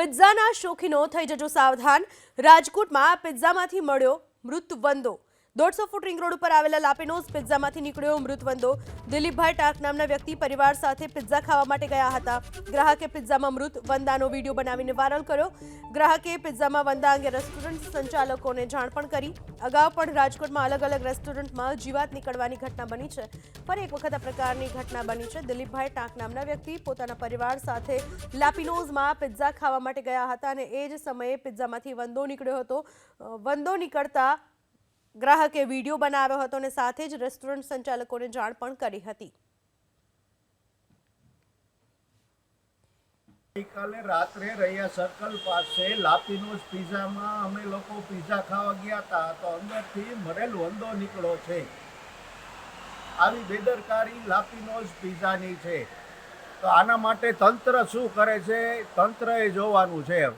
પિઝાના શોખીનો થઈ જજો સાવધાન। રાજકોટમાં પિઝામાંથી મળ્યો મૃત વંદો। 150 ફૂટ રિંગ રોડ ઉપર આવેલા લાપીનોઝ પિઝામાંથી નીકળ્યો મૃત વંદો। દિલીપભાઈ ટાંક નામના વ્યક્તિ પરિવાર સાથે પિઝા ખાવા માટે ગયા હતા। ગ્રાહકે પિઝામાં મૃત વંદાનો વિડીયો બનાવીને વાયરલ કર્યો। ગ્રાહકે પિઝામાં વંદા અંગે રેસ્ટોરન્ટ સંચાલકોને જાણ પણ કરી। અગાઉ પણ રાજકોટમાં અલગ અલગ રેસ્ટોરન્ટમાં જીવાત નીકળવાની ઘટના બની છે। ફરી એક વખત આ પ્રકારની ઘટના બની છે। દિલીપભાઈ ટાંક નામના વ્યક્તિ પોતાના પરિવાર સાથે લાપીનોઝમાં પિઝા ખાવા માટે ગયા હતા અને એ જ સમયે પિઝામાંથી વંદો નીકળ્યો હતો। વંદો નીકળતા ગ્રાહકે વિડીયો બનાવ્યો હતો અને સાથે જ રેસ્ટોરન્ટ સંચાલકોને જાણ પણ કરી હતી। ગઈકાલે રાત્રે રૈયા સર્કલ પાસે લાપીનોઝ પિઝામાં અમે લોકો પિઝા ખાવા ગયા હતા તો અંદરથી મરેલ વંદો નીકળ્યો છે। આવી બેદરકારી લાપીનોઝ પિઝાની છે તો આના માટે તંત્ર શું કરે છે તંત્રએ જોવાનું છે।